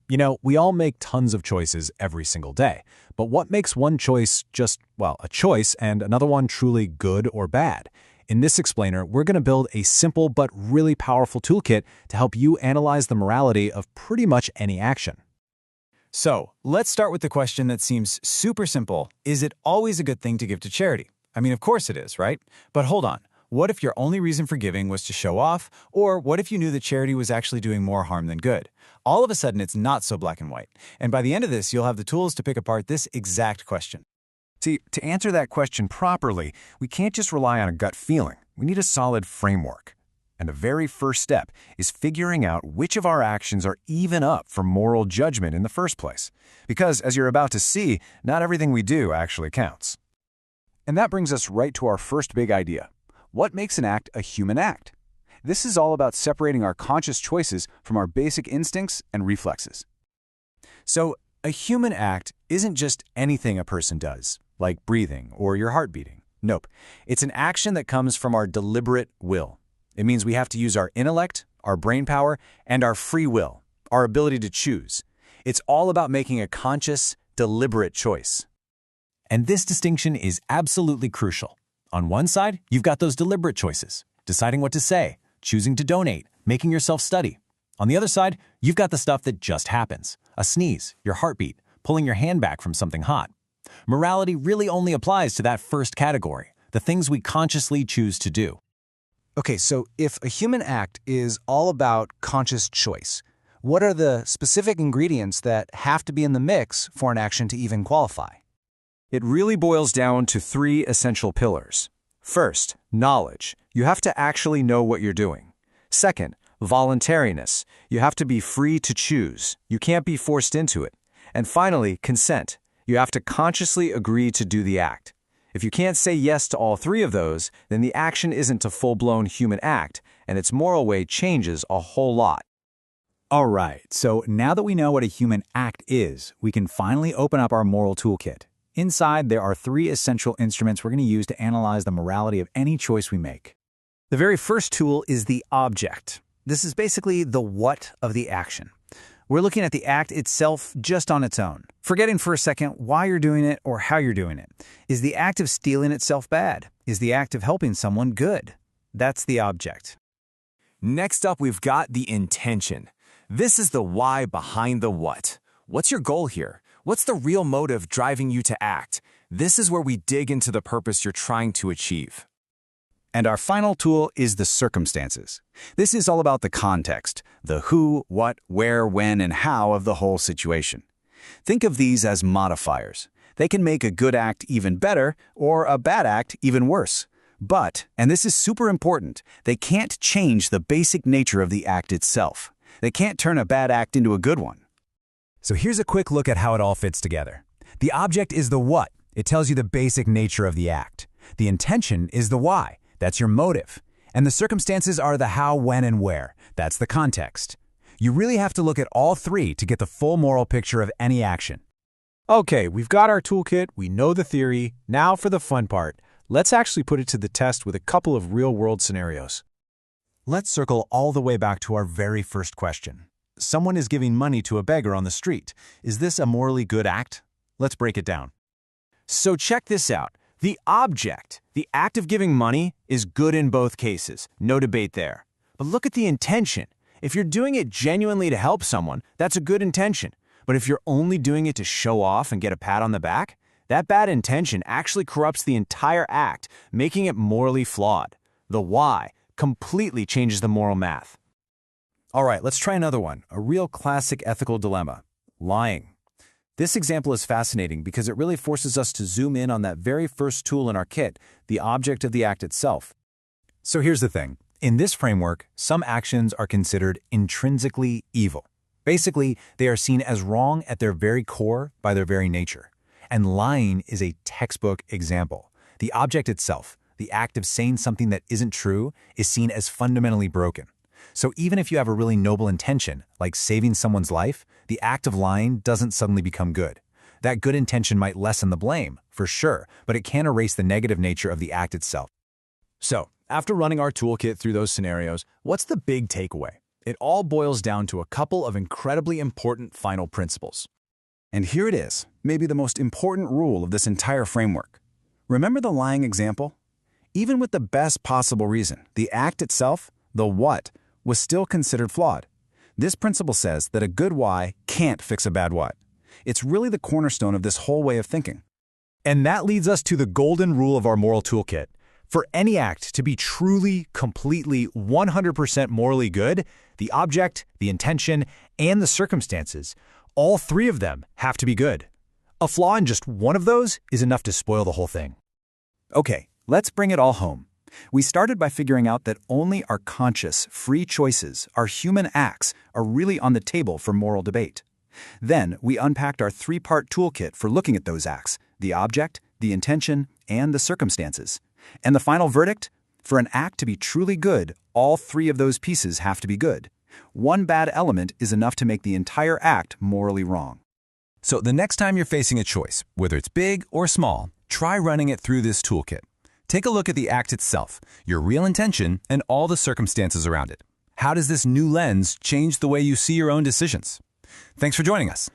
We all make tons of choices every single day. But what makes one choice just, well, a choice and another one truly good or bad? In this explainer, we're going to build a simple but really powerful toolkit to help you analyze the morality of pretty much any action. So, let's start with the question that seems super simple. Is it always a good thing to give to charity? I mean, of course it is, right? But hold on. What if your only reason for giving was to show off? Or what if you knew that charity was actually doing more harm than good? All of a sudden, it's not so black and white. And by the end of this, you'll have the tools to pick apart this exact question. See, to answer that question properly, we can't just rely on a gut feeling. We need a solid framework. And the very first step is figuring out which of our actions are even up for moral judgment in the first place. Because, as you're about to see, not everything we do actually counts. And that brings us right to our first big idea. What makes an act a human act? This is all about separating our conscious choices from our basic instincts and reflexes. So, a human act isn't just anything a person does, like breathing or your heart beating. Nope. It's an action that comes from our deliberate will. It means we have to use our intellect, our brain power, and our free will, our ability to choose. It's all about making a conscious, deliberate choice. And this distinction is absolutely crucial. On one side, you've got those deliberate choices, deciding what to say, choosing to donate, making yourself study. On the other side, you've got the stuff that just happens, a sneeze, your heartbeat, pulling your hand back from something hot. Morality really only applies to that first category, the things we consciously choose to do. Okay, so if a human act is all about conscious choice, what are the specific ingredients that have to be in the mix for an action to even qualify? It really boils down to three essential pillars. First, knowledge. You have to actually know what you're doing. Second, voluntariness. You have to be free to choose. You can't be forced into it. And finally, consent. You have to consciously agree to do the act. If you can't say yes to all three of those, then the action isn't a full-blown human act, and its moral weight changes a whole lot. All right, so now that we know what a human act is, we can finally open up our moral toolkit. Inside, there are three essential instruments we're going to use to analyze the morality of any choice we make. The very first tool is the object. This is basically the what of the action. We're looking at the act itself just on its own, forgetting for a second why you're doing it or how you're doing it. Is the act of stealing itself bad? Is the act of helping someone good? That's the object. Next up, we've got the intention. This is the why behind the what. What's your goal here? What's the real motive driving you to act? This is where we dig into the purpose you're trying to achieve. And our final tool is the circumstances. This is all about the context, the who, what, where, when, and how of the whole situation. Think of these as modifiers. They can make a good act even better or a bad act even worse. But, and this is super important, they can't change the basic nature of the act itself. They can't turn a bad act into a good one. So here's a quick look at how it all fits together. The object is the what. It tells you the basic nature of the act. The intention is the why. That's your motive. And the circumstances are the how, when, and where. That's the context. You really have to look at all three to get the full moral picture of any action. Okay, we've got our toolkit, we know the theory. Now for the fun part. Let's actually put it to the test with a couple of real-world scenarios. Let's circle all the way back to our very first question. Someone is giving money to a beggar on the street. Is this a morally good act? Let's break it down. So check this out. The object, the act of giving money, is good in both cases. No debate there. But look at the intention. If you're doing it genuinely to help someone, that's a good intention. But if you're only doing it to show off and get a pat on the back, that bad intention actually corrupts the entire act, making it morally flawed. The why completely changes the moral math. All right, let's try another one, a real classic ethical dilemma, lying. This example is fascinating because it really forces us to zoom in on that very first tool in our kit, the object of the act itself. So here's the thing. In this framework, some actions are considered intrinsically evil. Basically, they are seen as wrong at their very core by their very nature. And lying is a textbook example. The object itself, the act of saying something that isn't true, is seen as fundamentally broken. So even if you have a really noble intention, like saving someone's life, the act of lying doesn't suddenly become good. That good intention might lessen the blame, for sure, but it can't erase the negative nature of the act itself. So, after running our toolkit through those scenarios, what's the big takeaway? It all boils down to a couple of incredibly important final principles. And here it is, maybe the most important rule of this entire framework. Remember the lying example? Even with the best possible reason, the act itself, the what, was still considered flawed. This principle says that a good why can't fix a bad what. It's really the cornerstone of this whole way of thinking. And that leads us to the golden rule of our moral toolkit. For any act to be truly, completely, 100% morally good, the object, the intention, and the circumstances, all three of them have to be good. A flaw in just one of those is enough to spoil the whole thing. Okay, let's bring it all home. We started by figuring out that only our conscious, free choices, our human acts, are really on the table for moral debate. Then we unpacked our three-part toolkit for looking at those acts: the object, the intention, and the circumstances. And the final verdict? For an act to be truly good, all three of those pieces have to be good. One bad element is enough to make the entire act morally wrong. So the next time you're facing a choice, whether it's big or small, try running it through this toolkit. Take a look at the act itself, your real intention, and all the circumstances around it. How does this new lens change the way you see your own decisions? Thanks for joining us.